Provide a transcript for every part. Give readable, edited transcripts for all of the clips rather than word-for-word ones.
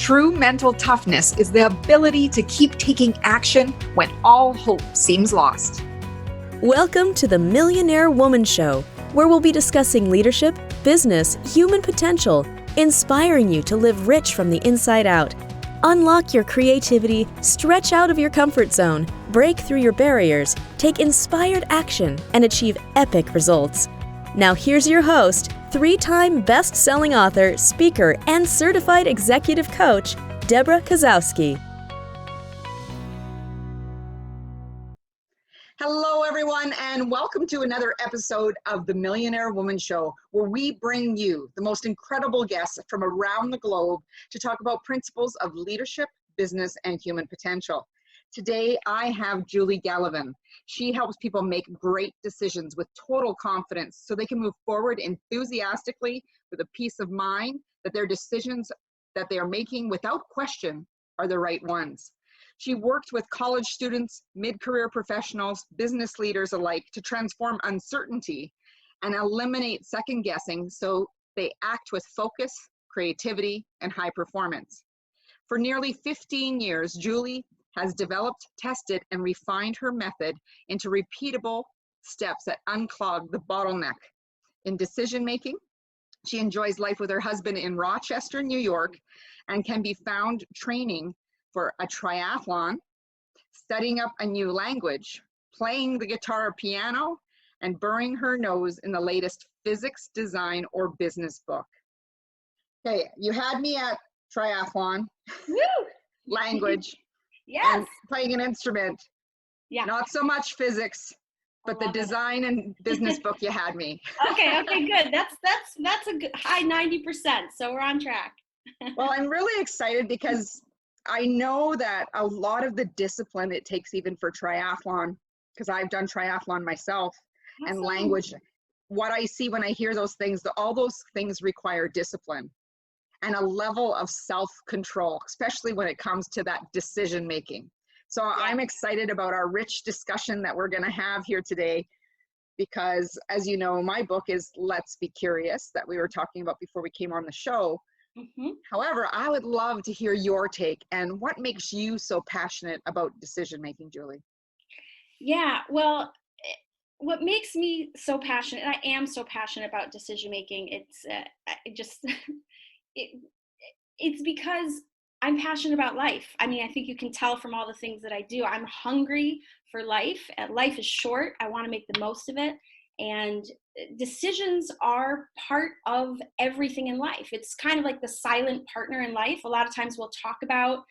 True mental toughness is the ability to keep taking action when all hope seems lost. Welcome to the Millionaire Woman Show, where we'll be discussing leadership, business, human potential, inspiring you to live rich from the inside out. Unlock your creativity, stretch out of your comfort zone, break through your barriers, take inspired action, and achieve epic results. Now here's your host, three-time best-selling author, speaker, and certified executive coach, Debra Kasowski. Hello, everyone, and welcome to another episode of the Millionaire Woman Show, where we bring you the most incredible guests from around the globe to talk about principles of leadership, business, and human potential. Today, I have Julie Gallivan. She helps people make great decisions with total confidence so they can move forward enthusiastically with a peace of mind that their decisions that they are making without question are the right ones. She worked with college students, mid-career professionals, business leaders alike to transform uncertainty and eliminate second guessing so they act with focus, creativity, and high performance. For nearly 15 years, Julie has developed, tested, and refined her method into repeatable steps that unclog the bottleneck in decision-making. She enjoys life with her husband in Rochester, New York, and can be found training for a triathlon, studying up a new language, playing the guitar or piano, and burying her nose in the latest physics, design, or business book. Okay, you had me at triathlon, Woo! language, Yes. and playing an instrument. Yeah. Not so much physics, but the design and business book you had me. Okay, good. That's a good high 90%. So we're on track. Well, I'm really excited because I know that a lot of the discipline it takes even for triathlon, because I've done triathlon myself, and Awesome. language, what I see when I hear those things, all those things require discipline and a level of self-control, especially when it comes to that decision making. So yeah. I'm excited about our rich discussion that we're going to have here today, because as you know, my book is Let's Be Curious, that we were talking about before we came on the show. Mm-hmm. However, I would love to hear your take and what makes you so passionate about decision making, Julie. Yeah, well, what makes me so passionate, and I am so passionate about decision making, it's because I'm passionate about life. I mean, I think you can tell from all the things that I do. I'm hungry for life. Life is short. I want to make the most of it. And decisions are part of everything in life. It's kind of like the silent partner in life. A lot of times we'll talk about,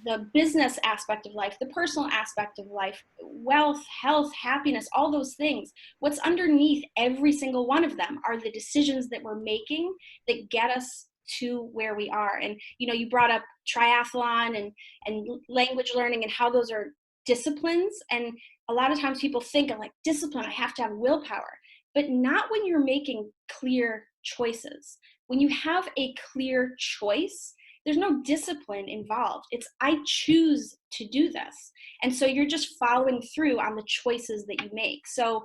the business aspect of life, the personal aspect of life, wealth, health, happiness, all those things. What's underneath every single one of them are the decisions that we're making that get us to where we are. And, you brought up triathlon and language learning and how those are disciplines. And a lot of times people think of like discipline, I have to have willpower, but not when you're making clear choices. When you have a clear choice, there's no discipline involved. It's I choose to do this. And so you're just following through on the choices that you make. So,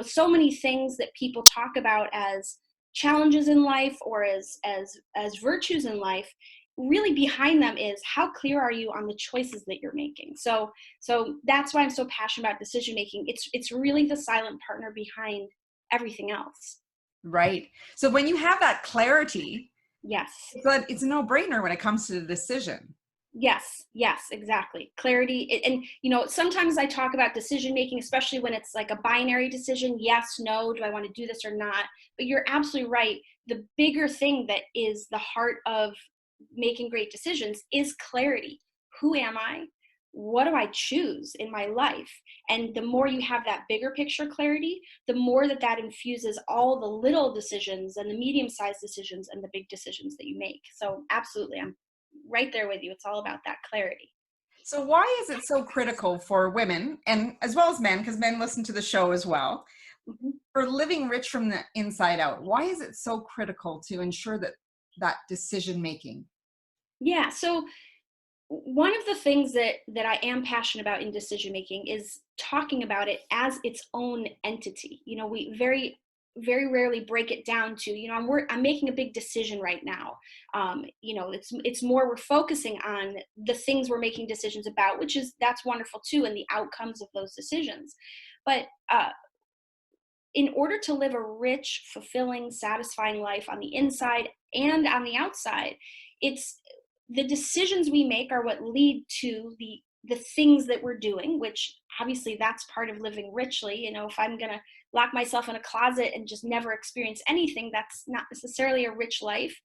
so many things that people talk about as challenges in life or as virtues in life, really behind them is how clear are you on the choices that you're making. So that's why I'm so passionate about decision making. It's really the silent partner behind everything else. Right. So when you have that clarity, yes, it's a no-brainer when it comes to the decision. Yes, exactly. Clarity. And, sometimes I talk about decision making, especially when it's like a binary decision. Yes, no, do I want to do this or not? But you're absolutely right. The bigger thing that is the heart of making great decisions is clarity. Who am I? What do I choose in my life? And the more you have that bigger picture clarity, the more that infuses all the little decisions and the medium-sized decisions and the big decisions that you make. So absolutely, I'm right there with you. It's all about that clarity. So why is it so critical for women, and as well as men, because men listen to the show as well, mm-hmm. for living rich from the inside out? Why is it so critical to ensure that decision making? Yeah, so one of the things that I am passionate about in decision making is talking about it as its own entity. We very very rarely break it down to, I'm making a big decision right now. It's more, we're focusing on the things we're making decisions about, that's wonderful too, and the outcomes of those decisions. But in order to live a rich, fulfilling, satisfying life on the inside and on the outside, it's the decisions we make are what lead to the things that we're doing, which obviously that's part of living richly. If I'm going to lock myself in a closet and just never experience anything, that's not necessarily a rich life.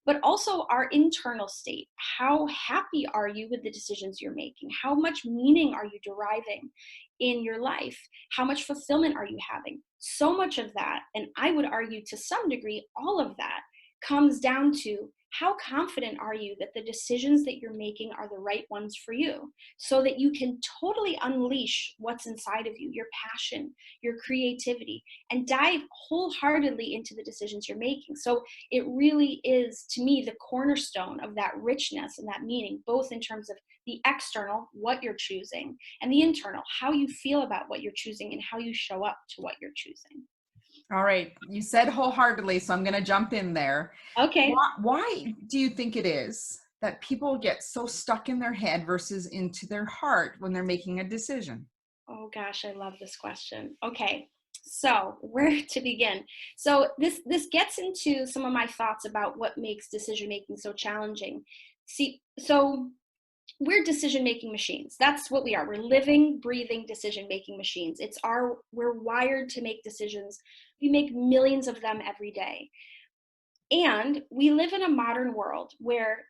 But also our internal state. How happy are you with the decisions you're making? How much meaning are you deriving in your life? How much fulfillment are you having? So much of that, and I would argue to some degree, all of that comes down to how confident are you that the decisions that you're making are the right ones for you, so that you can totally unleash what's inside of you, your passion, your creativity, and dive wholeheartedly into the decisions you're making. So it really is, to me, the cornerstone of that richness and that meaning, both in terms of the external, what you're choosing, and the internal, how you feel about what you're choosing and how you show up to what you're choosing. All right. You said wholeheartedly, so I'm going to jump in there. Okay. Why do you think it is that people get so stuck in their head versus into their heart when they're making a decision? Oh gosh, I love this question. Okay. So where to begin? So this gets into some of my thoughts about what makes decision making so challenging. See, so we're decision-making machines. That's what we are. We're living, breathing decision-making machines. We're wired to make decisions. We make millions of them every day. And we live in a modern world where,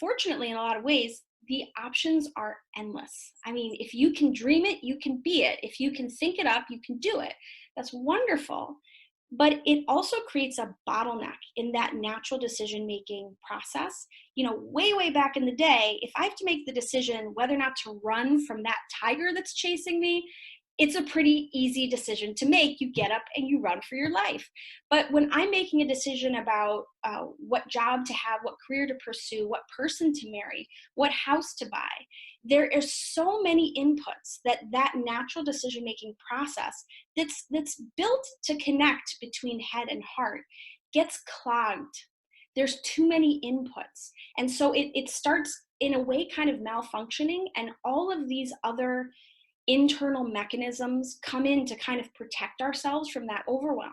fortunately, in a lot of ways, the options are endless. I mean, if you can dream it, you can be it. If you can think it up, you can do it. That's wonderful. But it also creates a bottleneck in that natural decision-making process. Way, way back in the day, if I have to make the decision whether or not to run from that tiger that's chasing me, it's a pretty easy decision to make. You get up and you run for your life. But when I'm making a decision about what job to have, what career to pursue, what person to marry, what house to buy, there are so many inputs that natural decision-making process that's built to connect between head and heart gets clogged. There's too many inputs. And so it starts in a way kind of malfunctioning, and all of these other internal mechanisms come in to kind of protect ourselves from that overwhelm.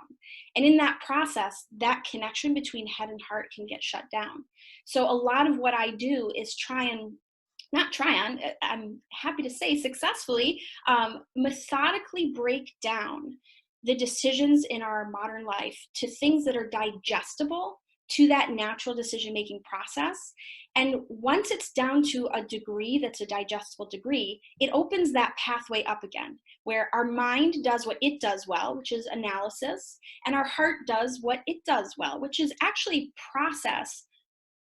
And in that process, that connection between head and heart can get shut down. So a lot of what I do is I'm happy to say successfully, methodically break down the decisions in our modern life to things that are digestible to that natural decision-making process. And once it's down to a degree that's a digestible degree, it opens that pathway up again, where our mind does what it does well, which is analysis, and our heart does what it does well, which is actually process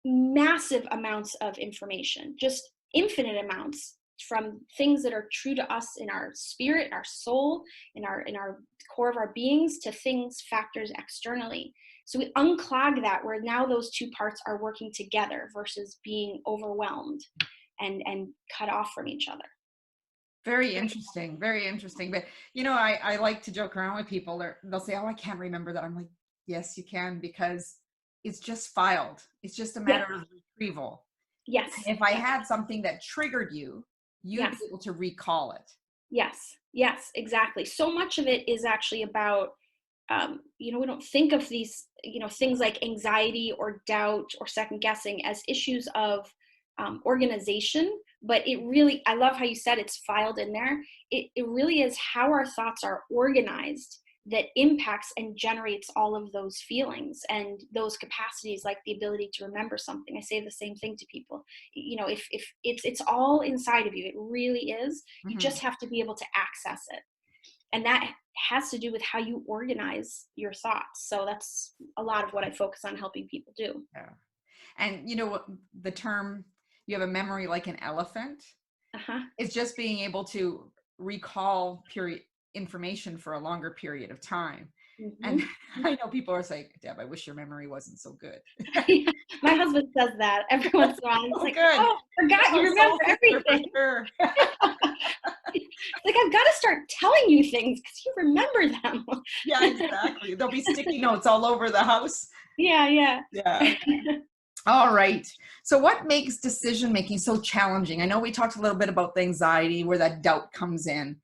massive amounts of information, just infinite amounts, from things that are true to us in our spirit, our soul, in our core of our beings, to factors externally. So we unclog that, where now those two parts are working together versus being overwhelmed and cut off from each other. Very interesting. Very interesting. But, I like to joke around with people. They'll say, oh, I can't remember that. I'm like, yes, you can, because it's just filed. It's just a matter of retrieval. Yes. And if I had something that triggered you, you'd be able to recall it. Yes, exactly. So much of it is actually about, we don't think of these, things like anxiety or doubt or second guessing as issues of organization, but I love how you said it's filed in there. It really is how our thoughts are organized that impacts and generates all of those feelings and those capacities, like the ability to remember something. I say the same thing to people. If it's all inside of you, it really is. Mm-hmm. You just have to be able to access it. And that has to do with how you organize your thoughts. So that's a lot of what I focus on helping people do. Yeah. And the term, you have a memory like an elephant. It's just being able to recall information for a longer period of time. Mm-hmm. And I know people are saying, Deb, I wish your memory wasn't so good. My husband says that every once in a while. It's like, good. Oh, I forgot you remember everything. Sure. It's like, I've got to start telling you things because you remember them. Yeah, exactly. There'll be sticky notes all over the house. Yeah, yeah. Yeah. All right. So what makes decision making so challenging? I know we talked a little bit about the anxiety where that doubt comes in.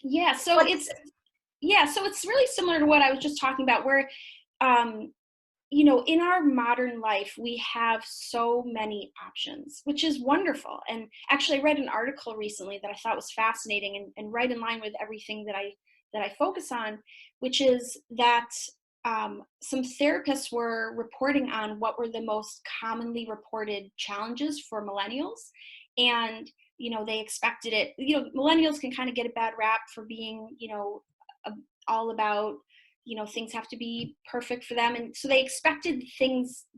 Yeah, so What- it's really similar to what I was just talking about, where you know, in our modern life, we have so many options, which is wonderful. And actually, I read an article recently that I thought was fascinating and right in line with everything that I focus on, which is that some therapists were reporting on what were the most commonly reported challenges for millennials. And, you know, they expected it, you know, millennials can kind of get a bad rap for being, you know, all about, you know, things have to be perfect for them. And so they expected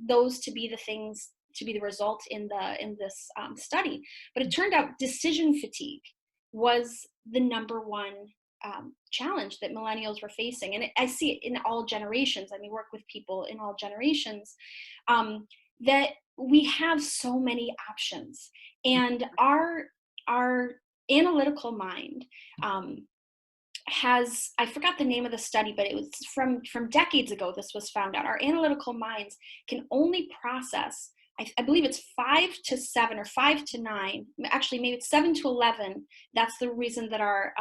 those to be the things, to be the result in this study. But it turned out decision fatigue was the number one challenge that millennials were facing. And I see it in all generations. I mean, work with people in all generations, that we have so many options, and our analytical mind has, I forgot the name of the study, but it was from decades ago. This was found out. Our analytical minds can only process, I believe it's 5 to 7 or 5 to 9, actually maybe it's 7 to 11. That's the reason that our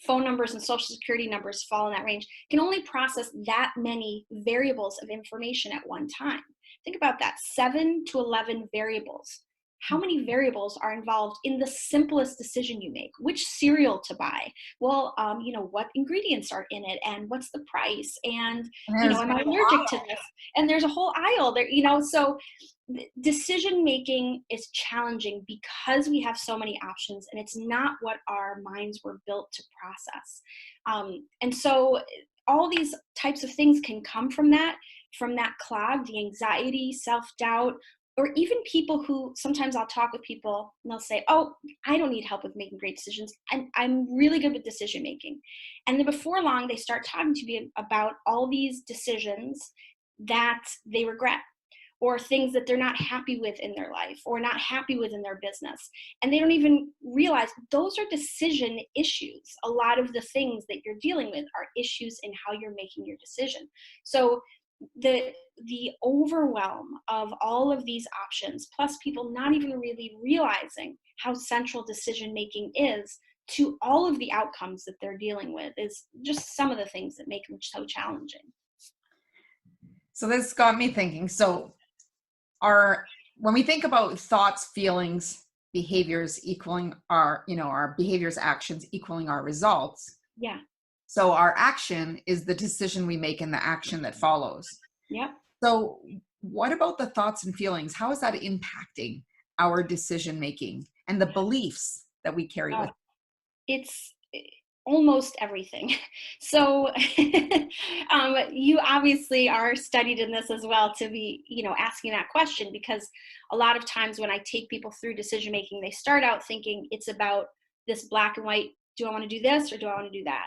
phone numbers and social security numbers fall in that range, can only process that many variables of information at one time. Think about that, 7 to 11 variables. How many variables are involved in the simplest decision you make? Which cereal to buy? Well, you know, what ingredients are in it, and what's the price? And, you know, am I allergic to this? And there's a whole aisle there, you know, so decision making is challenging because we have so many options, and it's not what our minds were built to process. And so all these types of things can come from that clog, the anxiety, self-doubt, or even people who, sometimes I'll talk with people and they'll say, oh, I don't need help with making great decisions. I'm really good with decision making. And then before long, they start talking to me about all these decisions that they regret, or things that they're not happy with in their life, or not happy with in their business. And they don't even realize those are decision issues. A lot of the things that you're dealing with are issues in how you're making your decision. So the overwhelm of all of these options, plus people not even really realizing how central decision making is to all of the outcomes that they're dealing with, is just some of the things that make them so challenging. So this got me thinking. So when we think about thoughts, feelings, behaviors equaling our behaviors, actions equaling our results. Yeah. So our action is the decision we make and the action that follows. Yep. So what about the thoughts and feelings? How is that impacting our decision making and the beliefs that we carry with? It's almost everything. So you obviously are studied in this as well, to be, you know, asking that question, because a lot of times when I take people through decision making, they start out thinking it's about this black and white, do I want to do this or do I want to do that?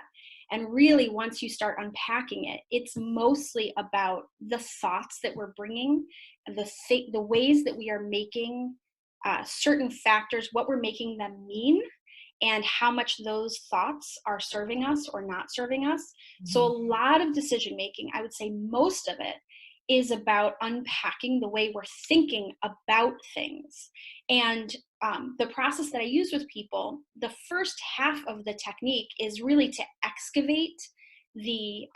And really, once you start unpacking it, it's mostly about the thoughts that we're bringing, the ways that we are making certain factors, what we're making them mean, and how much those thoughts are serving us or not serving us. Mm-hmm. So a lot of decision making, I would say most of it, is about unpacking the way we're thinking about things. And the process that I use with people, the first half of the technique is really to excavate the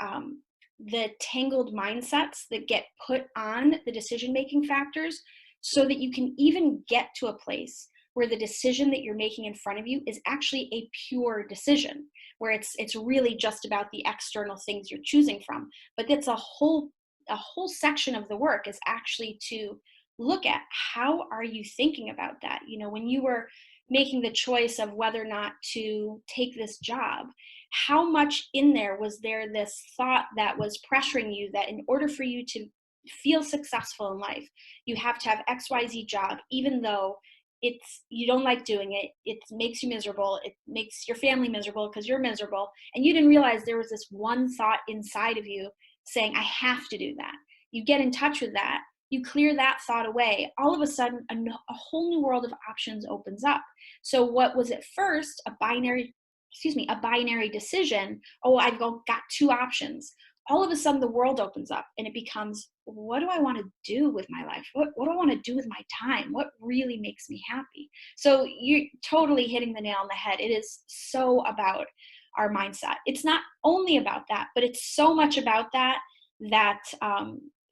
tangled mindsets that get put on the decision-making factors, so that you can even get to a place where the decision that you're making in front of you is actually a pure decision, where it's really just about the external things you're choosing from. But that's a whole section of the work is actually to look at, how are you thinking about that? You know, when you were making the choice of whether or not to take this job, how much in there was there this thought that was pressuring you that in order for you to feel successful in life, you have to have XYZ job, even though you don't like doing it, it makes you miserable, it makes your family miserable because you're miserable, and you didn't realize there was this one thought inside of you saying, I have to do that. You get in touch with that, you clear that thought away, all of a sudden a whole new world of options opens up. So what was at first a binary decision, oh, I've got two options. All of a sudden the world opens up and it becomes, what do I want to do with my life? What do I want to do with my time? What really makes me happy? So you're totally hitting the nail on the head. It is so about our mindset. It's not only about that, but it's so much about that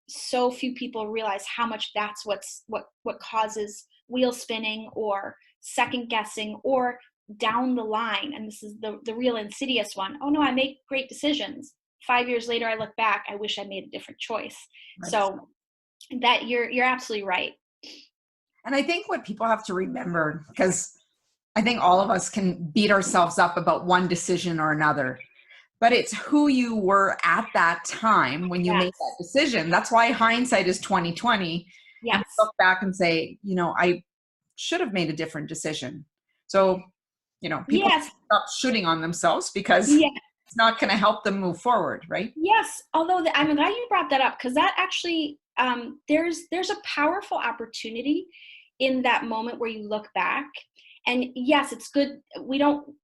so few people realize how much that's what causes wheel spinning or second guessing or down the line. And this is the real insidious one. Oh no, I make great decisions. 5 years later, I look back, I wish I made a different choice. Right. So that you're absolutely right. And I think what people have to remember, because I think all of us can beat ourselves up about one decision or another, but it's who you were at that time when you made that decision. That's why hindsight is 20/20. Yes. And look back and say, I should have made a different decision. So, people stop shooting on themselves because it's not going to help them move forward, right? Yes. Although I'm glad you brought that up, because that actually, there's a powerful opportunity in that moment where you look back. And yes, it's good. We don't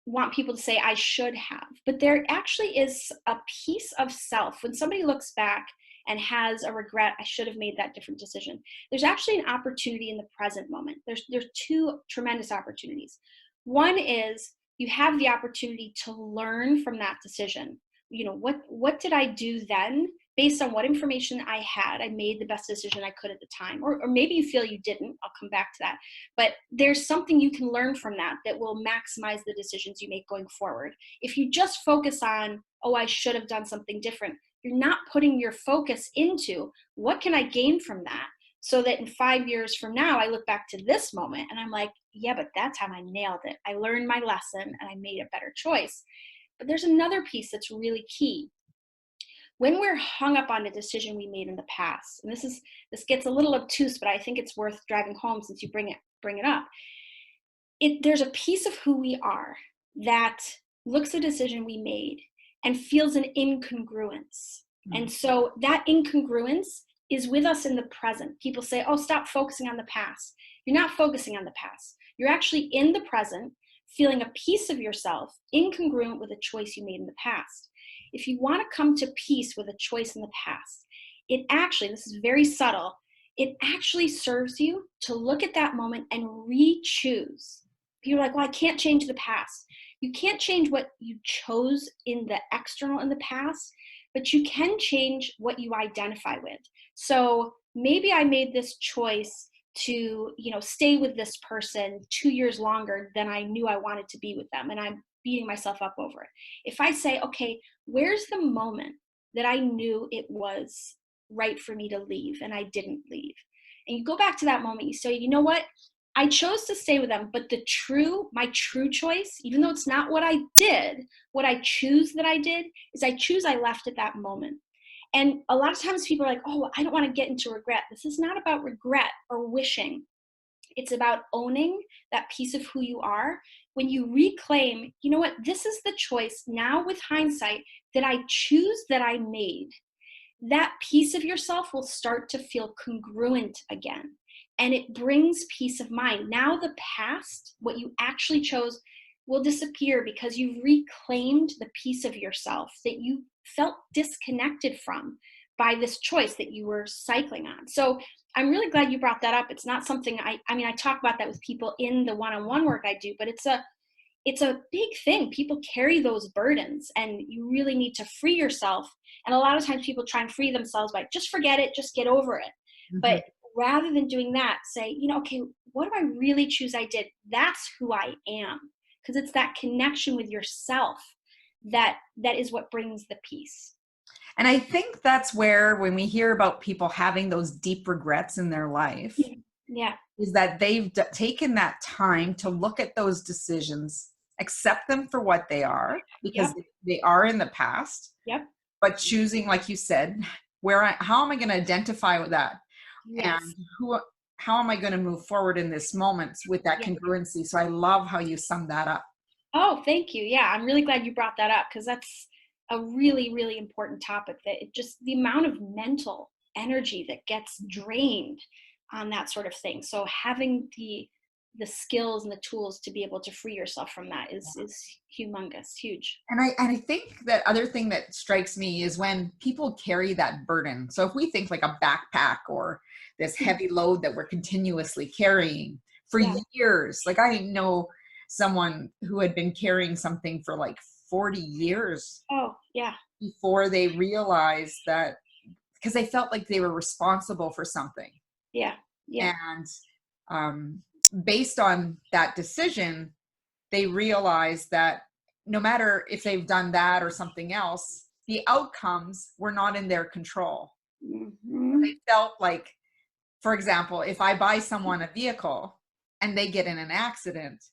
want people to say, I should have, but there actually is a piece of self when somebody looks back and has a regret, I should have made that different decision. There's actually an opportunity in the present moment. There's two tremendous opportunities. One is you have the opportunity to learn from that decision. What did I do then? Based on what information I had, I made the best decision I could at the time. Or maybe you feel you didn't. I'll come back to that. But there's something you can learn from that will maximize the decisions you make going forward. If you just focus on, oh, I should have done something different, you're not putting your focus into what can I gain from that, so that in 5 years from now, I look back to this moment and I'm like, yeah, but that time I nailed it. I learned my lesson and I made a better choice. But there's another piece that's really key. When we're hung up on a decision we made in the past, and this gets a little obtuse, but I think it's worth driving home since you bring it up. There's a piece of who we are that looks at a decision we made and feels an incongruence. Mm-hmm. And so that incongruence is with us in the present. People say, oh, stop focusing on the past. You're not focusing on the past. You're actually in the present, feeling a piece of yourself incongruent with a choice you made in the past. If you want to come to peace with a choice in the past, this is very subtle, it actually serves you to look at that moment and re-choose. People are like, well, I can't change the past. You can't change what you chose in the external in the past, but you can change what you identify with. So maybe I made this choice to, stay with this person 2 years longer than I knew I wanted to be with them, and I'm beating myself up over it. If I say, okay, where's the moment that I knew it was right for me to leave and I didn't leave? And you go back to that moment, you say, you know what? I chose to stay with them, but my true choice, even though it's not what I did, what I choose that I did is I left at that moment. And a lot of times people are like, oh, I don't want to get into regret. This is not about regret or wishing. It's about owning that piece of who you are. When you reclaim, you know what, this is the choice now with hindsight that I choose that I made. That piece of yourself will start to feel congruent again. And it brings peace of mind. Now the past, what you actually chose, will disappear because you've reclaimed the piece of yourself that you felt disconnected from by this choice that you were cycling on. So I'm really glad you brought that up. It's not something I talk about that with people in the one-on-one work I do, but it's a big thing. People carry those burdens and you really need to free yourself. And a lot of times people try and free themselves by just forget it, just get over it. Mm-hmm. But rather than doing that, say, okay, what do I really choose I did? That's who I am. Because it's that connection with yourself that is what brings the peace. And I think that's where, when we hear about people having those deep regrets in their life, is that they've taken that time to look at those decisions, accept them for what they are, because they are in the past. Yep. But choosing, like you said, how am I going to identify with that? Yes. And how am I going to move forward in this moment with that congruency? So I love how you summed that up. Oh, thank you. Yeah, I'm really glad you brought that up, because that's a really, really important topic, that the amount of mental energy that gets drained on that sort of thing. So having the skills and the tools to be able to free yourself from that is humongous, huge. And I think that other thing that strikes me is when people carry that burden. So if we think like a backpack or this heavy load that we're continuously carrying for years, like I know someone who had been carrying something for like 40 years. Oh, yeah. Before they realized that, because they felt like they were responsible for something. Yeah. Yeah. And based on that decision, they realized that no matter if they've done that or something else, the outcomes were not in their control. Mm-hmm. They felt like, for example, if I buy someone a vehicle and they get in an accident,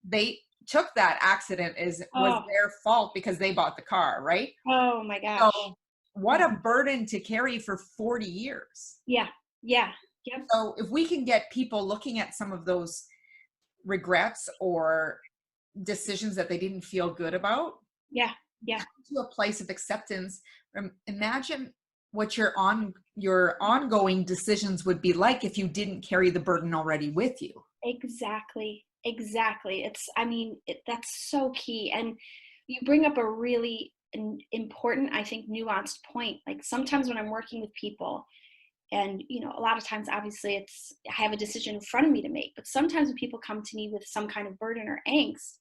they took that accident was their fault because they bought the car, right? Oh my gosh. So what a burden to carry for 40 years. Yeah. Yeah. Yep. So if we can get people looking at some of those regrets or decisions that they didn't feel good about, yeah, to a place of acceptance, imagine what your ongoing decisions would be like if you didn't carry the burden already with you. Exactly. That's so key. And you bring up a really important, I think, nuanced point. Like sometimes when I'm working with people, and, a lot of times, obviously, I have a decision in front of me to make. But sometimes when people come to me with some kind of burden or angst,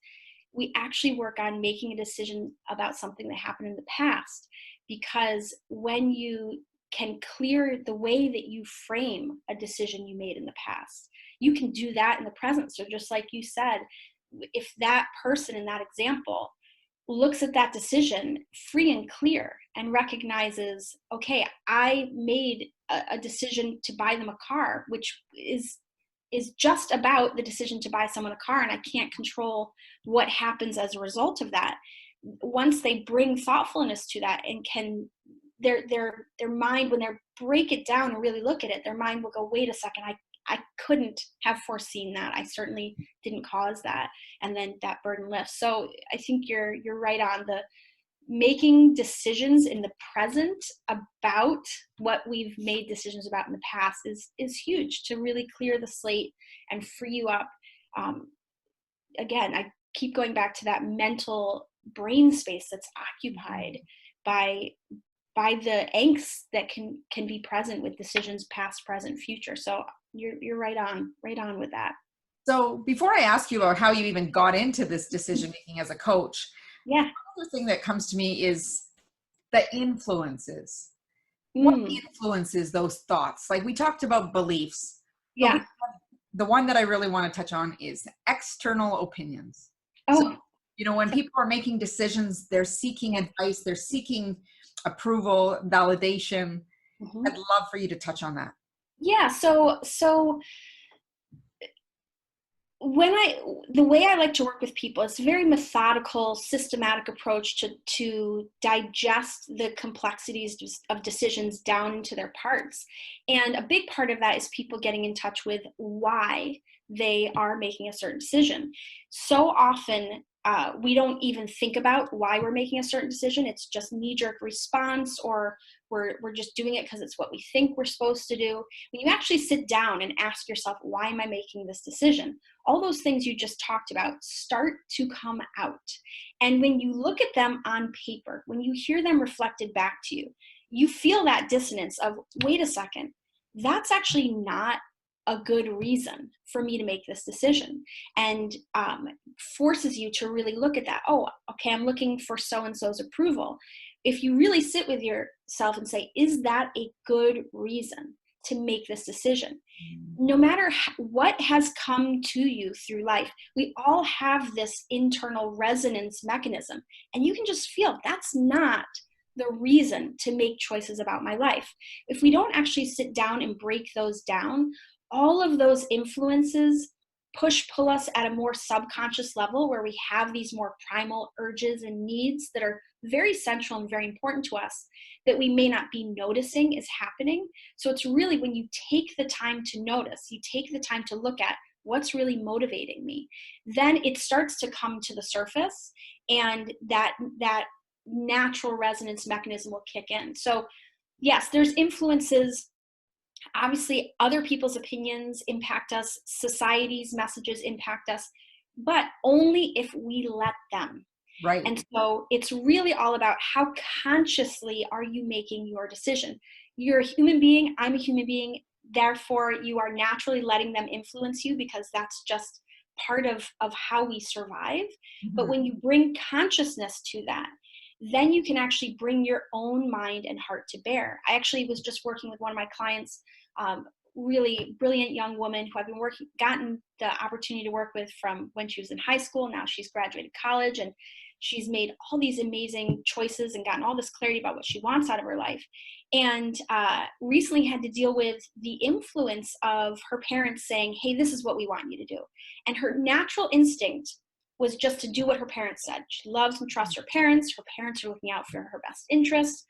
we actually work on making a decision about something that happened in the past. Because when you can clear the way that you frame a decision you made in the past, you can do that in the present. So just like you said, if that person in that example looks at that decision free and clear and recognizes, okay, I made a decision to buy them a car, which is just about the decision to buy someone a car, and I can't control what happens as a result of that. Once they bring thoughtfulness to that and can their mind, when they break it down and really look at it, their mind will go, wait a second, I couldn't have foreseen that. I certainly didn't cause that. And then that burden lifts. So I think you're right on. The making decisions in the present about what we've made decisions about in the past is huge to really clear the slate and free you up. Again, I keep going back to that mental brain space that's occupied by the angst that can be present with decisions past, present, future. So you're right on with that. So before I ask you about how you even got into this decision making as a coach, another thing that comes to me is the influences. What influences those thoughts? Like we talked about beliefs. Yeah. The one that I really want to touch on is external opinions. Oh. So, when people are making decisions, they're seeking advice, they're seeking approval, validation. I'd love for you to touch on that. Yeah. So the way I like to work with people, it's a very methodical, systematic approach to digest the complexities of decisions down into their parts. And a big part of that is people getting in touch with why they are making a certain decision. So often, we don't even think about why we're making a certain decision. It's just knee-jerk response, or we're just doing it because it's what we think we're supposed to do. When you actually sit down and ask yourself, why am I making this decision? All those things you just talked about start to come out. And when you look at them on paper, when you hear them reflected back to you, you feel that dissonance of, wait a second, that's actually not a good reason for me to make this decision, and forces you to really look at that. Oh, okay, I'm looking for so-and-so's approval. If you really sit with yourself and say, is that a good reason to make this decision? No matter what has come to you through life, we all have this internal resonance mechanism, and you can just feel that's not the reason to make choices about my life. If we don't actually sit down and break those down, all of those influences pull us at a more subconscious level, where we have these more primal urges and needs that are very central and very important to us that we may not be noticing is happening. So it's really when you take the time to notice, you take the time to look at what's really motivating me, then it starts to come to the surface, and that natural resonance mechanism will kick in. So yes, there's influences. Obviously, other people's opinions impact us, society's messages impact us, but only if we let them. Right. And so it's really all about how consciously are you making your decision. You're a human being, I'm a human being, therefore you are naturally letting them influence you because that's just part of how we survive. But when you bring consciousness to that, then you can actually bring your own mind and heart to bear. I actually was just working with one of my clients, really brilliant young woman who I've gotten the opportunity to work with from when she was in high school. Now she's graduated college and she's made all these amazing choices and gotten all this clarity about what she wants out of her life. And recently had to deal with the influence of her parents saying, hey, this is what we want you to do. And her natural instinct was just to do what her parents said. She loves and trusts her parents. Her parents are looking out for her best interests.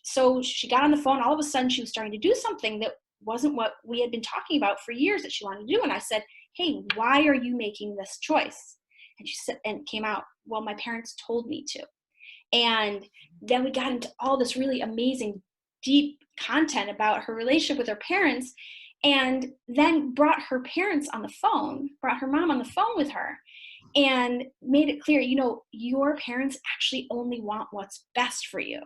So she got on the phone. All of a sudden, she was starting to do something that wasn't what we had been talking about for years that she wanted to do. And I said, hey, why are you making this choice? And she said, and it came out, well, my parents told me to. And then we got into all this really amazing, deep content about her relationship with her parents, and then brought her parents on the phone, brought her mom on the phone with her, and made it clear, your parents actually only want what's best for you.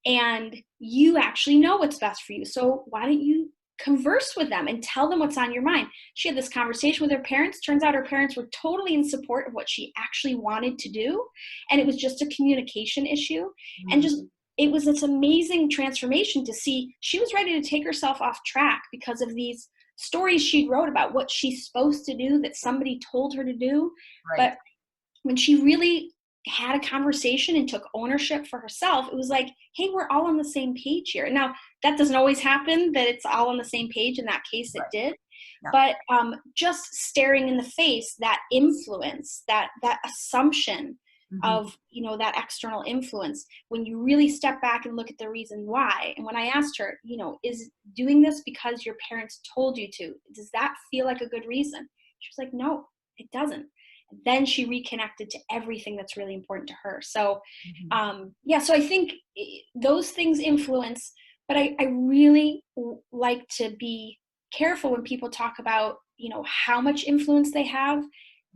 And you actually know what's best for you. So why don't you converse with them and tell them what's on your mind? She had this conversation with her parents. Turns out her parents were totally in support of what she actually wanted to do. And it was just a communication issue. And it was this amazing transformation to see she was ready to take herself off track because of these stories she wrote about what she's supposed to do that somebody told her to do. Right. But when she really had a conversation and took ownership for herself, it was like, hey, we're all on the same page here. Now, that doesn't always happen, that it's all on the same page. In that case, it did. Yeah. But just staring in the face, that influence, that assumption of, that external influence, when you really step back and look at the reason why. And when I asked her, is doing this because your parents told you to, does that feel like a good reason? She was like, no, it doesn't. Then she reconnected to everything that's really important to her. So, so I think those things influence, but I really like to be careful when people talk about, how much influence they have,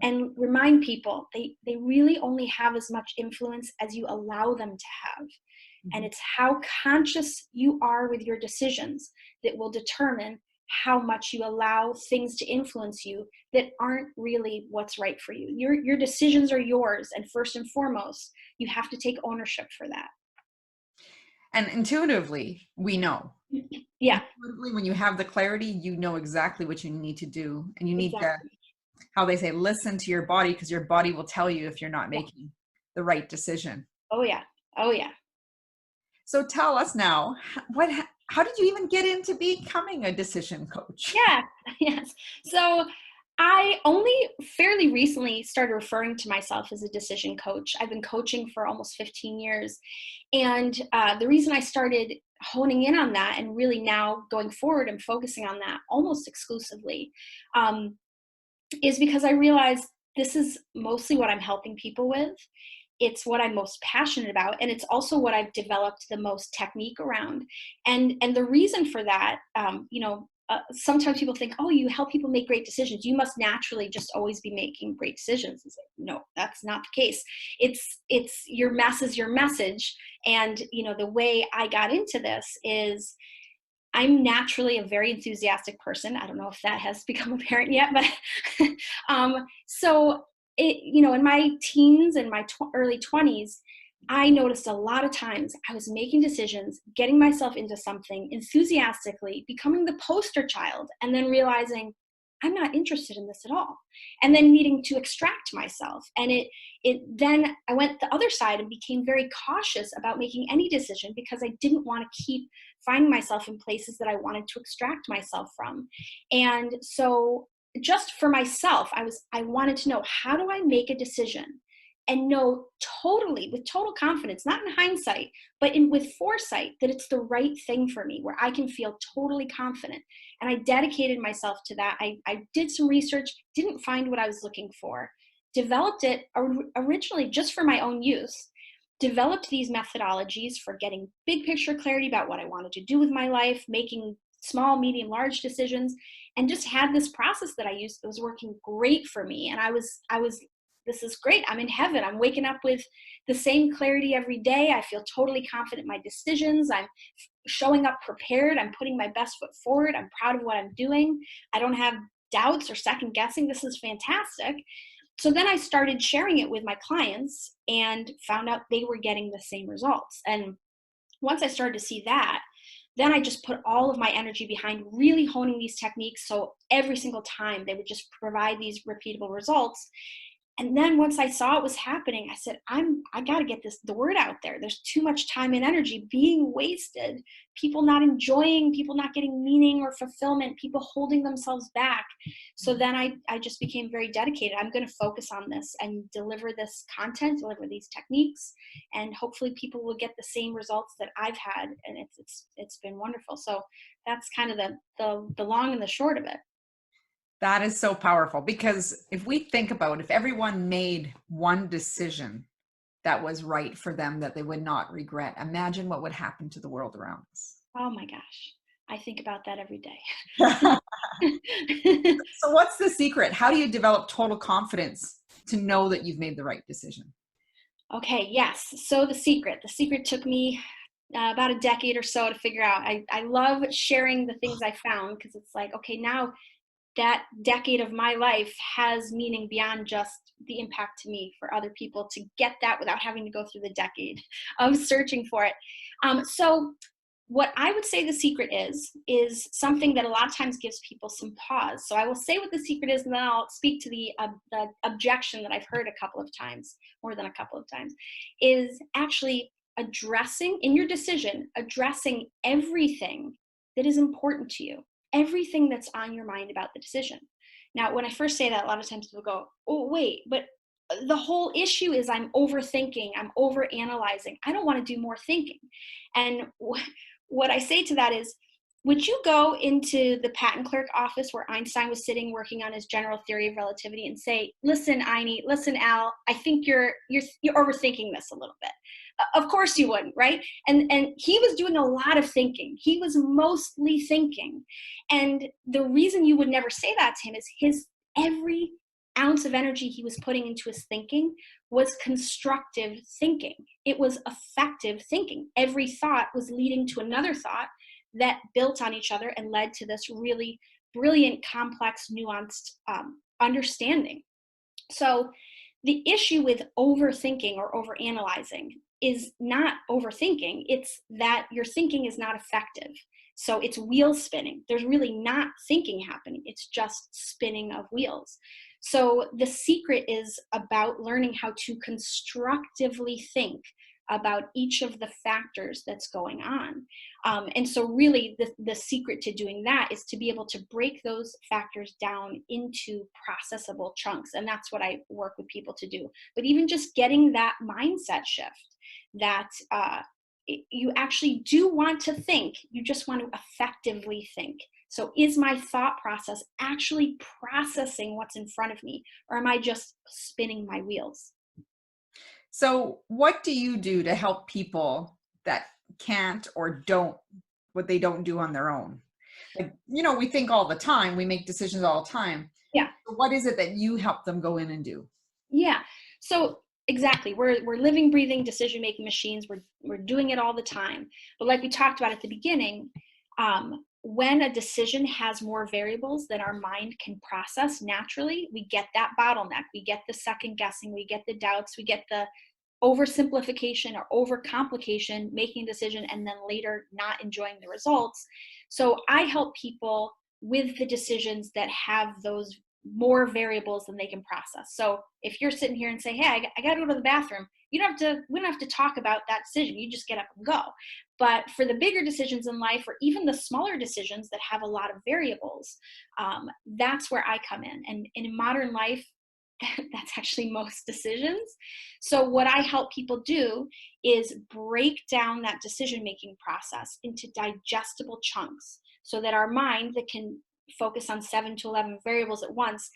and remind people they really only have as much influence as you allow them to have. And it's how conscious you are with your decisions that will determine how much you allow things to influence you that aren't really what's right for you. Your decisions are yours. And first and foremost, you have to take ownership for that. And intuitively, we know. Yeah. Intuitively, when you have the clarity, you know exactly what you need to do. And you need to, how they say, listen to your body, because your body will tell you if you're not making the right decision. Oh, yeah. Oh, yeah. So tell us now, how did you even get into becoming a decision coach? Yeah, yes. So I only fairly recently started referring to myself as a decision coach. I've been coaching for almost 15 years. And the reason I started honing in on that, and really now going forward and focusing on that almost exclusively, is because I realized this is mostly what I'm helping people with. It's what I'm most passionate about. And it's also what I've developed the most technique around. And the reason for that, sometimes people think, oh, you help people make great decisions, you must naturally just always be making great decisions. It's like, no, that's not the case. It's your mess is your message. And, the way I got into this is I'm naturally a very enthusiastic person. I don't know if that has become apparent yet, but so in my teens and my early 20s, I noticed a lot of times I was making decisions, getting myself into something enthusiastically, becoming the poster child, and then realizing I'm not interested in this at all. And then needing to extract myself. And then I went the other side and became very cautious about making any decision because I didn't want to keep finding myself in places that I wanted to extract myself from. And so just for myself, I wanted to know, how do I make a decision and know totally, with total confidence, not in hindsight, but with foresight, that it's the right thing for me, where I can feel totally confident. And I dedicated myself to that. I did some research, didn't find what I was looking for, developed it originally just for my own use. developed these methodologies for getting big picture clarity about what I wanted to do with my life, making small, medium, large decisions, and just had this process that I used that was working great for me. And I was, this is great. I'm in heaven. I'm waking up with the same clarity every day. I feel totally confident in my decisions. I'm showing up prepared. I'm putting my best foot forward. I'm proud of what I'm doing. I don't have doubts or second guessing. This is fantastic. So then I started sharing it with my clients and found out they were getting the same results. And once I started to see that, then I just put all of my energy behind really honing these techniques. So every single time they would just provide these repeatable results. And then once I saw it was happening, I said, I got to get the word out there. There's too much time and energy being wasted. People not enjoying, people not getting meaning or fulfillment, people holding themselves back. So then I just became very dedicated. I'm going to focus on this and deliver this content, deliver these techniques, and hopefully people will get the same results that I've had. And it's been wonderful. So that's kind of the long and the short of it. That is so powerful, because if we think about, if everyone made one decision that was right for them, that they would not regret, imagine what would happen to the world around us. Oh my gosh. I think about that every day. So what's the secret? How do you develop total confidence to know that you've made the right decision? Okay. Yes. So the secret took me about a decade or so to figure out. I love sharing the things I found, because it's like, okay, now that decade of my life has meaning beyond just the impact to me, for other people to get that without having to go through the decade of searching for it. So what I would say the secret is something that a lot of times gives people some pause. So I will say what the secret is, and then I'll speak to the objection that I've heard a couple of times, more than a couple of times, is actually addressing in your decision, addressing everything that is important to you. Everything that's on your mind about the decision. Now, when I first say that, a lot of times people go, oh, wait, but the whole issue is I'm overthinking, I'm overanalyzing. I don't want to do more thinking. And what I say to that is, would you go into the patent clerk office where Einstein was sitting working on his general theory of relativity and say, listen, Einie, listen, Al, I think you're overthinking this a little bit. Of course you wouldn't, right? And he was doing a lot of thinking. He was mostly thinking. And the reason you would never say that to him is his every ounce of energy he was putting into his thinking was constructive thinking. It was effective thinking. Every thought was leading to another thought that built on each other and led to this really brilliant, complex, nuanced understanding. So the issue with overthinking or overanalyzing is not overthinking. It's that your thinking is not effective. So it's wheel spinning. There's really not thinking happening. It's just spinning of wheels. So the secret is about learning how to constructively think about each of the factors that's going on. And so really the secret to doing that is to be able to break those factors down into processable chunks. And that's what I work with people to do. But even just getting that mindset shift that you actually do want to think, you just want to effectively think. So is my thought process actually processing what's in front of me, or am I just spinning my wheels? So what do you do to help people that can't or don't, what they don't do on their own? Like, we think all the time, we make decisions all the time. Yeah. What is it that you help them go in and do? Yeah. So exactly. We're living, breathing, decision-making machines. We're doing it all the time. But like we talked about at the beginning, when a decision has more variables than our mind can process naturally, we get that bottleneck. We get the second guessing. We get the doubts. We get the oversimplification or overcomplication, making a decision and then later not enjoying the results. So I help people with the decisions that have those more variables than they can process. So if you're sitting here and say, hey, I got to go to the bathroom, we don't have to talk about that decision. You just get up and go. But for the bigger decisions in life, or even the smaller decisions that have a lot of variables, that's where I come in. And in modern life, that's actually most decisions. So what I help people do is break down that decision-making process into digestible chunks so that our mind that can focus on 7 to 11 variables at once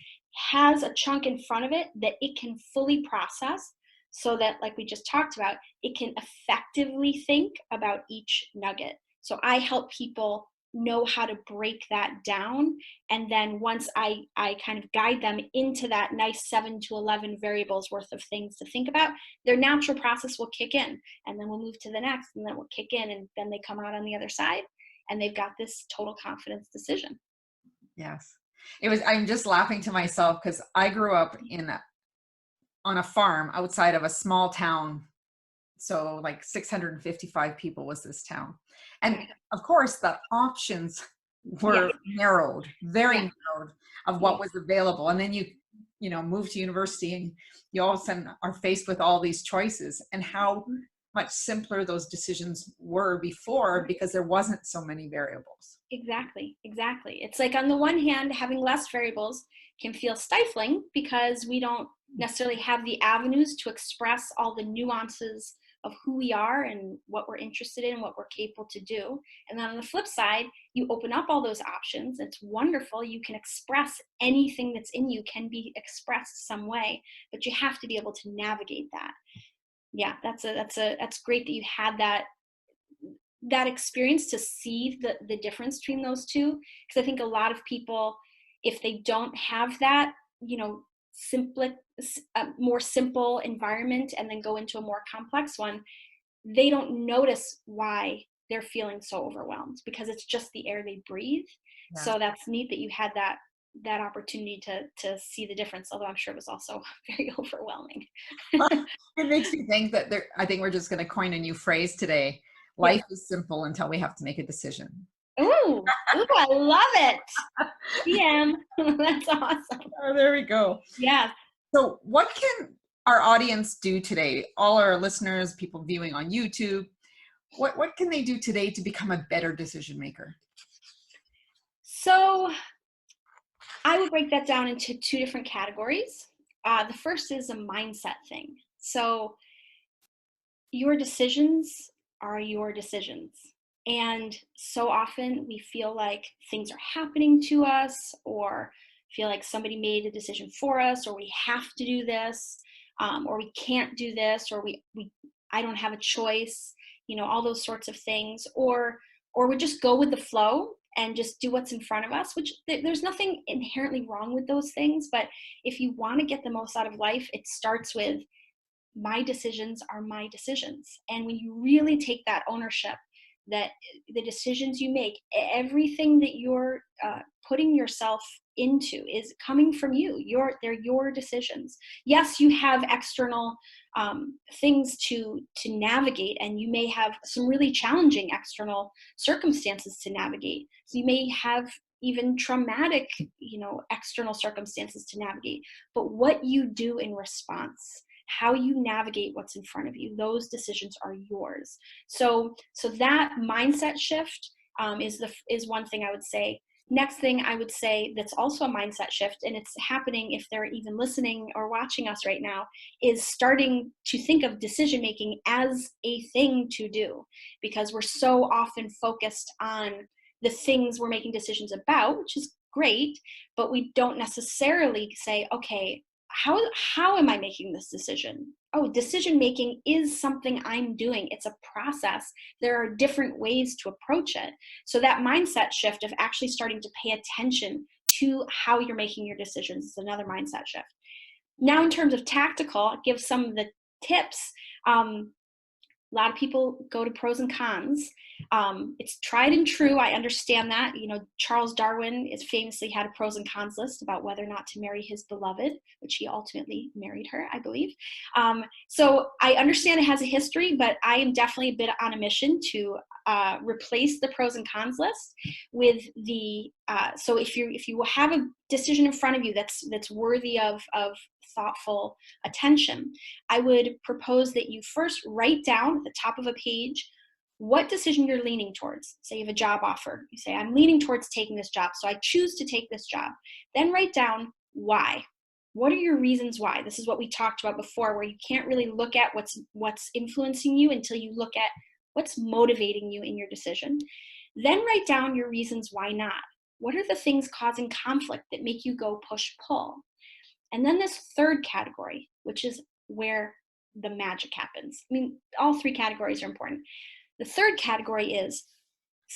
has a chunk in front of it that it can fully process so that, like we just talked about, it can effectively think about each nugget. So I help people know how to break that down. And then once I kind of guide them into that nice 7 to 11 variables worth of things to think about, their natural process will kick in. And then we'll move to the next, and then we'll kick in, and then they come out on the other side and they've got this total confidence decision. Yes. I'm just laughing to myself because I grew up on a farm outside of a small town. So like 655 people was this town. And of course the options were narrowed, very narrowed of what was available. And then you know, move to university and you all of a sudden are faced with all these choices, and how much simpler those decisions were before because there wasn't so many variables. Exactly. It's like, on the one hand, having less variables can feel stifling because we don't necessarily have the avenues to express all the nuances of who we are and what we're interested in, what we're capable to do. And then on the flip side, you open up all those options. It's wonderful. You can express anything that's in you, can be expressed some way, but you have to be able to navigate that. Yeah, that's great that you had that experience to see the difference between those two. Because I think a lot of people, if they don't have that, you know, more simple environment and then go into a more complex one, they don't notice why they're feeling so overwhelmed, because it's just the air they breathe. Yeah. So that's neat that you had that opportunity to see the difference, although I'm sure it was also very overwhelming. It makes me think that I think we're just going to coin a new phrase today. Life is simple until we have to make a decision. Ooh, I love it. DM. That's awesome. Oh, there we go. Yeah. So what can our audience do today? All our listeners, people viewing on YouTube, what can they do today to become a better decision maker? So I would break that down into 2 different categories. The first is a mindset thing. So your decisions are your decisions. And so often we feel like things are happening to us, or feel like somebody made a decision for us, or we have to do this, or we can't do this, or I don't have a choice, you know, all those sorts of things, or we just go with the flow and just do what's in front of us, which there's nothing inherently wrong with those things. But if you want to get the most out of life, it starts with, my decisions are my decisions. And when you really take that ownership, that the decisions you make, everything that you're putting yourself into is coming from you. They're your decisions. Yes, you have external things to navigate, and you may have some really challenging external circumstances to navigate. So you may have even traumatic, you know, external circumstances to navigate. But what you do in response, how you navigate what's in front of you, those decisions are yours. So that mindset shift is one thing I would say. Next thing I would say that's also a mindset shift, and it's happening if they're even listening or watching us right now, is starting to think of decision making as a thing to do, because we're so often focused on the things we're making decisions about, which is great, but we don't necessarily say, okay, how am I making this decision? Oh, decision making is something I'm doing. It's a process. There are different ways to approach it. So that mindset shift of actually starting to pay attention to how you're making your decisions is another mindset shift. Now, in terms of tactical, I'll give some of the tips. A lot of people go to pros and cons. It's tried and true. I understand that. You know, Charles Darwin famously had a pros and cons list about whether or not to marry his beloved, which he ultimately married her, I believe. So I understand it has a history, but I am definitely a bit on a mission to replace the pros and cons list with the. So if you have a decision in front of you that's worthy of thoughtful attention, I would propose that you first write down at the top of a page what decision you're leaning towards. Say you have a job offer. You say, I'm leaning towards taking this job, so I choose to take this job. Then write down why. What are your reasons why? This is what we talked about before, where you can't really look at what's influencing you until you look at what's motivating you in your decision. Then write down your reasons why not. What are the things causing conflict that make you go push-pull? And then this third category, which is where the magic happens. I mean, all three categories are important. The third category is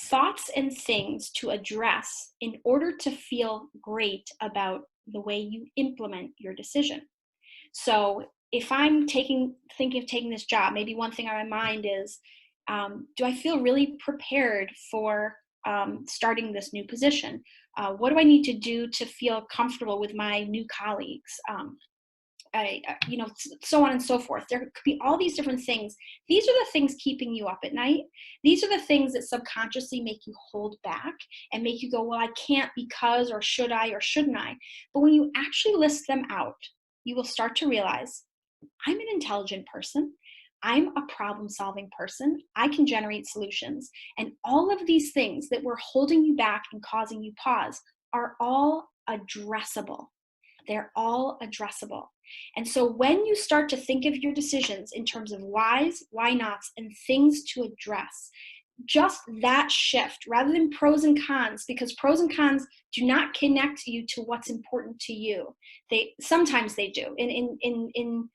thoughts and things to address in order to feel great about the way you implement your decision. So if I'm thinking of taking this job, maybe one thing on my mind is, do I feel really prepared for starting this new position? What do I need to do to feel comfortable with my new colleagues? So on and so forth. There could be all these different things. These are the things keeping you up at night. These are the things that subconsciously make you hold back and make you go, well, I can't because, or should I, or shouldn't I? But when you actually list them out, you will start to realize, I'm an intelligent person. I'm a problem-solving person. I can generate solutions. And all of these things that were holding you back and causing you pause are all addressable. They're all addressable. And so when you start to think of your decisions in terms of whys, why nots, and things to address, just that shift rather than pros and cons, because pros and cons do not connect you to what's important to you. Sometimes they do. In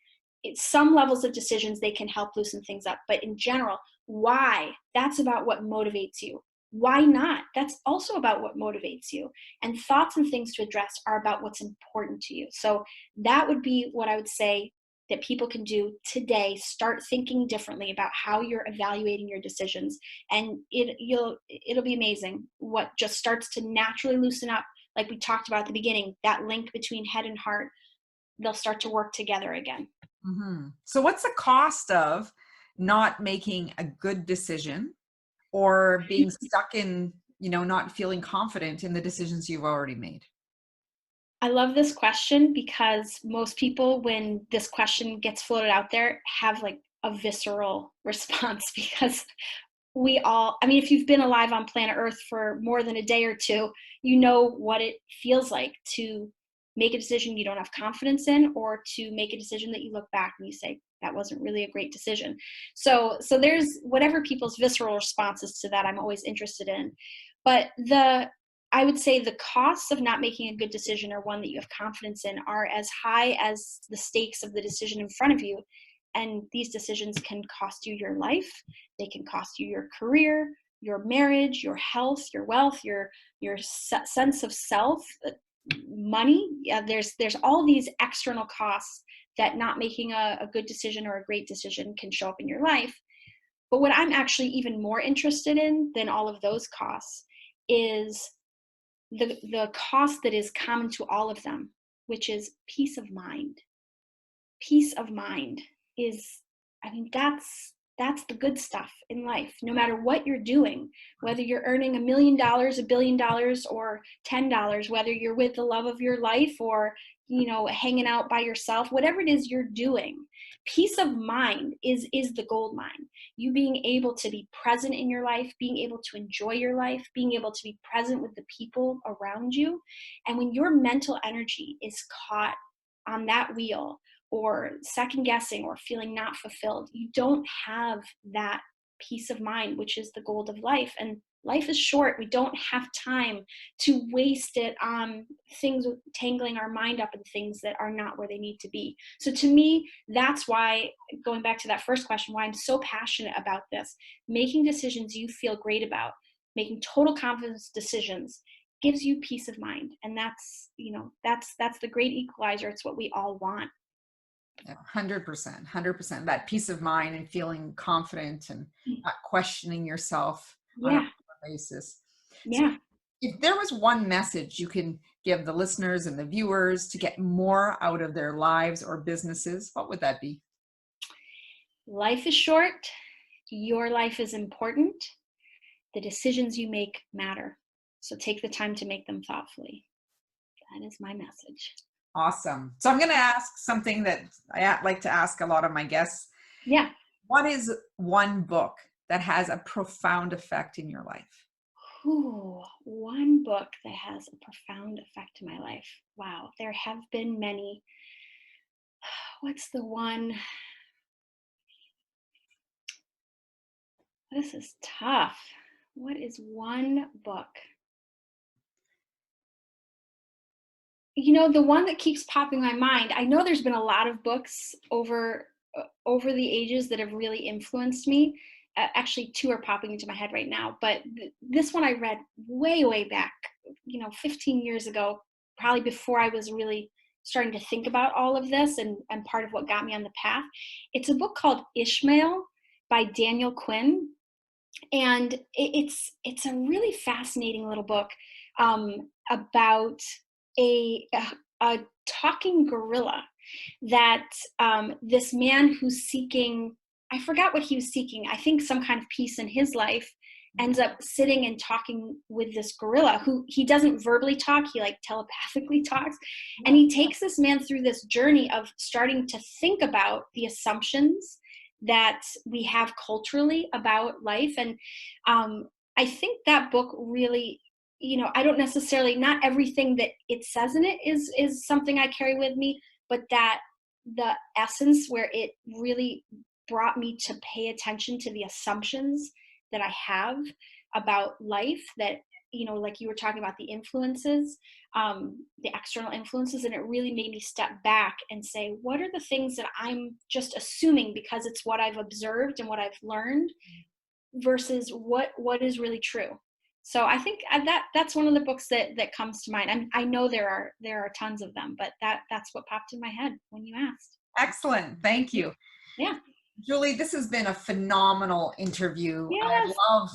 some levels of decisions, they can help loosen things up. But in general, why? That's about what motivates you. Why not? That's also about what motivates you. And thoughts and things to address are about what's important to you. So that would be what I would say that people can do today. Start thinking differently about how you're evaluating your decisions. And it'll be amazing what just starts to naturally loosen up. Like we talked about at the beginning, that link between head and heart, they'll start to work together again. Mm-hmm. So what's the cost of not making a good decision or being stuck in, not feeling confident in the decisions you've already made? I love this question because most people, when this question gets floated out there, have like a visceral response because if you've been alive on planet Earth for more than a day or two, you know what it feels like to make a decision you don't have confidence in, or to make a decision that you look back and you say, that wasn't really a great decision. So there's whatever people's visceral responses to that I'm always interested in. But I would say the costs of not making a good decision or one that you have confidence in are as high as the stakes of the decision in front of you. And these decisions can cost you your life. They can cost you your career, your marriage, your health, your wealth, your sense of self, money. There's all these external costs that not making a good decision or a great decision can show up in your life. But what I'm actually even more interested in than all of those costs is the cost that is common to all of them, which is peace of mind. Peace of mind is, that's the good stuff in life. No matter what you're doing, whether you're earning $1 million, $1 billion, or $10, whether you're with the love of your life or, hanging out by yourself, whatever it is you're doing, peace of mind is the gold mine. You being able to be present in your life, being able to enjoy your life, being able to be present with the people around you. And when your mental energy is caught on that wheel, or second guessing, or feeling not fulfilled, you don't have that peace of mind, which is the gold of life. And life is short. We don't have time to waste it on things, tangling our mind up in things that are not where they need to be. So to me, that's why, going back to that first question, why I'm so passionate about this, making decisions you feel great about, making total confidence decisions gives you peace of mind. And that's the great equalizer. It's what we all want. 100%. That peace of mind and feeling confident and not questioning yourself on a regular basis. Yeah. So if there was one message you can give the listeners and the viewers to get more out of their lives or businesses, what would that be? Life is short. Your life is important. The decisions you make matter. So take the time to make them thoughtfully. That is my message. Awesome. So I'm going to ask something that I like to ask a lot of my guests. Yeah. What is one book that has a profound effect in your life? Ooh, one book that has a profound effect in my life. Wow. There have been many. What's the one? This is tough. What is one book? The one that keeps popping in my mind, I know there's been a lot of books over over the ages that have really influenced me. Actually, two are popping into my head right now, but this one I read way back, 15 years ago, probably before I was really starting to think about all of this, and part of what got me on the path. It's a book called Ishmael by Daniel Quinn. And it's a really fascinating little book about a talking gorilla that this man who's seeking, I forgot what he was seeking, I think some kind of peace in his life, ends up sitting and talking with this gorilla who he doesn't verbally talk, he like telepathically talks. And he takes this man through this journey of starting to think about the assumptions that we have culturally about life. And I think that book really, I don't necessarily, not everything that it says in it is something I carry with me, but that the essence where it really brought me to pay attention to the assumptions that I have about life, that, like you were talking about the influences, the external influences, and it really made me step back and say, what are the things that I'm just assuming because it's what I've observed and what I've learned versus what is really true. So I think that's one of the books that comes to mind. I know there are tons of them, but that's what popped in my head when you asked. Excellent. Thank you. Yeah. Julie, this has been a phenomenal interview. Yes.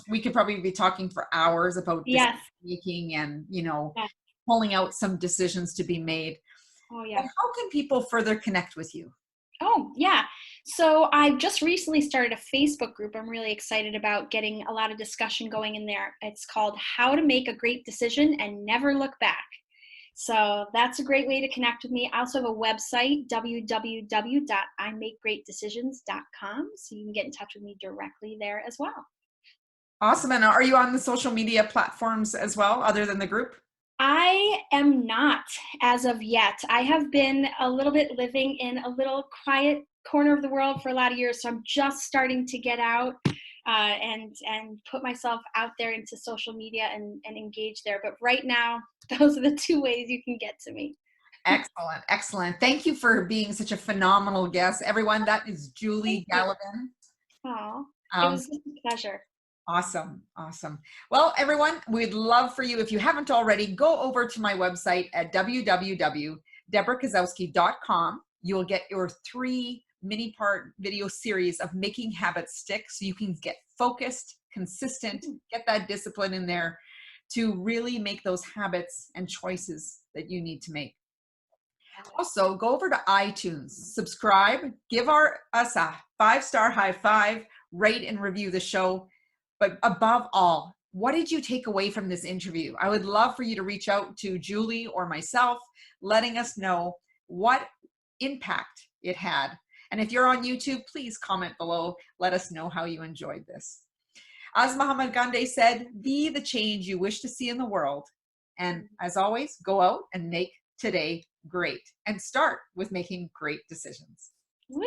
We could probably be talking for hours about Yes. making and, Yes. pulling out some decisions to be made. Oh, yeah. And how can people further connect with you? Oh, yeah. So I just recently started a Facebook group. I'm really excited about getting a lot of discussion going in there. It's called How to Make a Great Decision and Never Look Back. So that's a great way to connect with me. I also have a website, www.imakegreatdecisions.com. So you can get in touch with me directly there as well. Awesome. And are you on the social media platforms as well, other than the group? I am not as of yet. I have been a little bit living in a little quiet corner of the world for a lot of years. So I'm just starting to get out and put myself out there into social media and engage there. But right now, those are the two ways you can get to me. Excellent. Excellent. Thank you for being such a phenomenal guest. Everyone, that is Julie Gallivan. Oh, it was a pleasure. Awesome. Awesome. Well, everyone, we'd love for you, if you haven't already, go over to my website at www.debrakasowski.com. You'll get your 3 mini-part video series of making habits stick so you can get focused, consistent, get that discipline in there to really make those habits and choices that you need to make. Also, go over to iTunes, subscribe, give us a 5-star high five, rate and review the show. But above all, what did you take away from this interview? I would love for you to reach out to Julie or myself, letting us know what impact it had. And if you're on YouTube, please comment below. Let us know how you enjoyed this. As Mahatma Gandhi said, be the change you wish to see in the world. And as always, go out and make today great. And start with making great decisions. Woo!